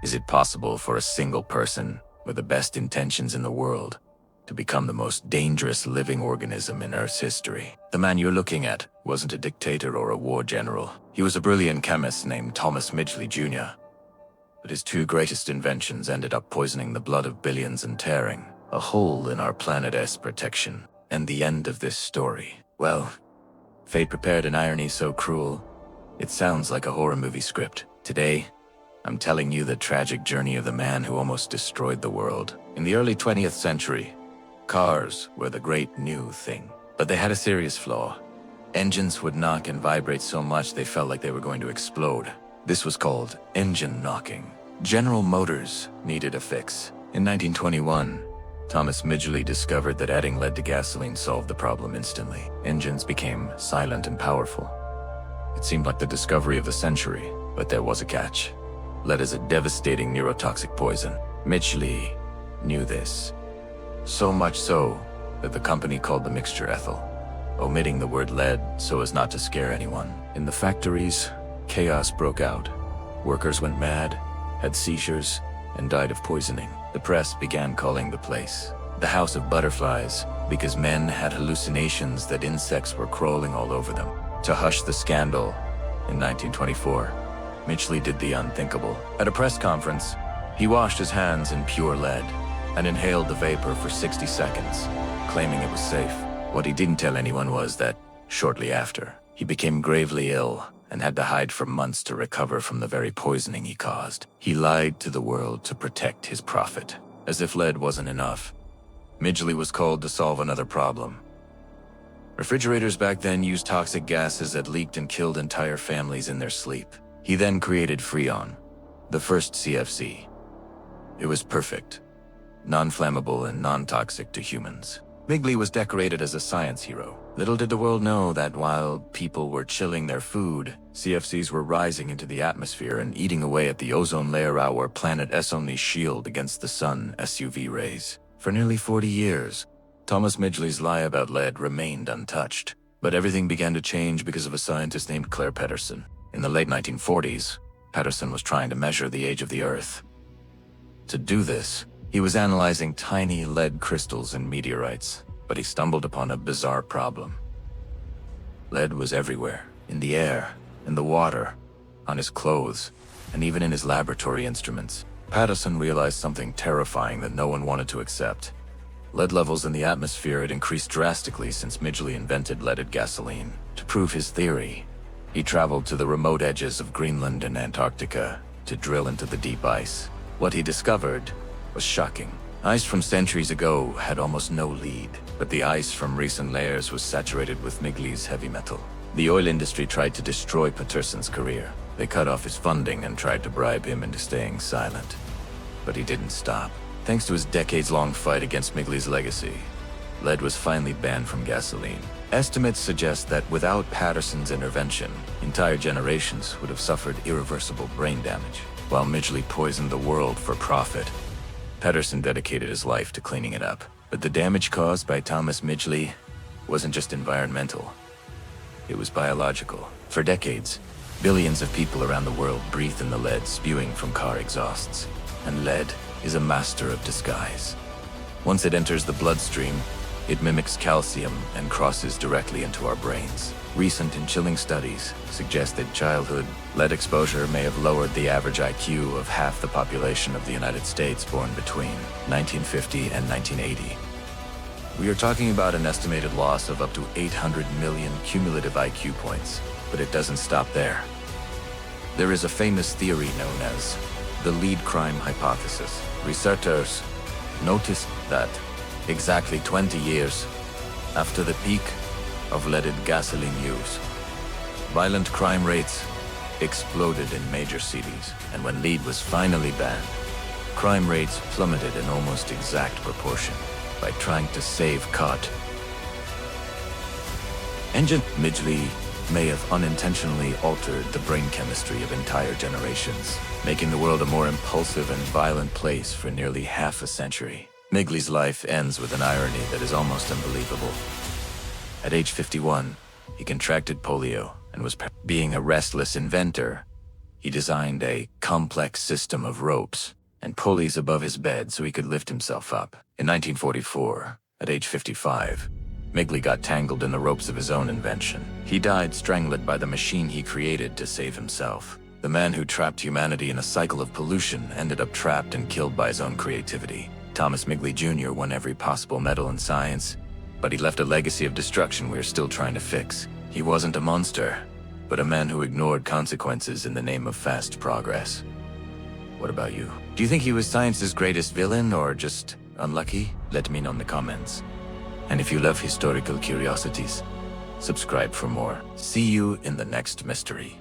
Is it possible for a single person with the best intentions in the world to become the most dangerous living organism in Earth's history? The man you're looking at wasn't a dictator or a war general. He was a brilliant chemist named Thomas Midgley Jr. But his two greatest inventions ended up poisoning the blood of billions and tearing a hole in our planet's protection. And the end of this story, well, fate prepared an irony so cruel, it sounds like a horror movie script. Today, I'm telling you the tragic journey of the man who almost destroyed the world. In the early 20th century, cars were the great new thing. But they had a serious flaw. Engines would knock and vibrate so much they felt like they were going to explode. This was called engine knocking. General Motors needed a fix. In 1921, Thomas Midgley discovered that adding lead to gasoline solved the problem instantly. Engines became silent and powerful. It seemed like the discovery of the century, but there was a catch. Lead is a devastating neurotoxic poison. Midgley knew this. So much so that the company called the mixture ethyl, omitting the word lead so as not to scare anyone. In the factories, chaos broke out. Workers went mad, had seizures, and died of poisoning. The press began calling the place the House of Butterflies because men had hallucinations that insects were crawling all over them. To hush the scandal, in 1924, Midgley did the unthinkable. At a press conference, he washed his hands in pure lead and inhaled the vapor for 60 seconds, claiming it was safe. What he didn't tell anyone was that, shortly after, he became gravely ill and had to hide for months to recover from the very poisoning he caused. He lied to the world to protect his profit. As if lead wasn't enough, Midgley was called to solve another problem. Refrigerators back then used toxic gases that leaked and killed entire families in their sleep. He then created Freon, the first CFC. It was perfect, non-flammable and non-toxic to humans. Midgley was decorated as a science hero. Little did the world know that while people were chilling their food, CFCs were rising into the atmosphere and eating away at the ozone layer, our planet's only shield against the sun's UV rays. For nearly 40 years, Thomas Midgley's lie about lead remained untouched. But everything began to change because of a scientist named Claire Pedersen. In the late 1940s, Pedersen was trying to measure the age of the Earth. To do this, he was analyzing tiny lead crystals in meteorites, but he stumbled upon a bizarre problem. Lead was everywhere, in the air, in the water, on his clothes, and even in his laboratory instruments. Pedersen realized something terrifying that no one wanted to accept. Lead levels in the atmosphere had increased drastically since Midgley invented leaded gasoline. To prove his theory, he traveled to the remote edges of Greenland and Antarctica to drill into the deep ice. What he discovered was shocking. Ice from centuries ago had almost no lead, but the ice from recent layers was saturated with Midgley's heavy metal. The oil industry tried to destroy Pedersen's career. They cut off his funding and tried to bribe him into staying silent. But he didn't stop. Thanks to his decades-long fight against Midgley's legacy, lead was finally banned from gasoline. Estimates suggest that without Pedersen's intervention, entire generations would have suffered irreversible brain damage. While Midgley poisoned the world for profit, Pedersen dedicated his life to cleaning it up. But the damage caused by Thomas Midgley wasn't just environmental. It was biological. For decades, billions of people around the world breathed in the lead spewing from car exhausts. And lead is a master of disguise. Once it enters the bloodstream, it mimics calcium and crosses directly into our brains. Recent and chilling studies suggest that childhood lead exposure may have lowered the average IQ of half the population of the United States born between 1950 and 1980. We are talking about an estimated loss of up to 800 million cumulative IQ points, but it doesn't stop there. There is a famous theory known as the lead crime hypothesis. Researchers noticed that exactly 20 years after the peak of leaded gasoline use, violent crime rates exploded in major cities, and when lead was finally banned, crime rates plummeted in almost exact proportion. By trying to save cut engine, Midgley may have unintentionally altered the brain chemistry of entire generations, making the world a more impulsive and violent place for nearly half a century. Midgley's life ends with an irony that is almost unbelievable. At age 51, he contracted polio and was being a restless inventor. He designed a complex system of ropes and pulleys above his bed so he could lift himself up. In 1944, at age 55, Midgley got tangled in the ropes of his own invention. He died strangled by the machine he created to save himself. The man who trapped humanity in a cycle of pollution ended up trapped and killed by his own creativity. Thomas Midgley Jr. won every possible medal in science, but he left a legacy of destruction we're still trying to fix. He wasn't a monster, but a man who ignored consequences in the name of fast progress. What about you? Do you think he was science's greatest villain or just unlucky? Let me know in the comments. And if you love historical curiosities, subscribe for more. See you in the next mystery.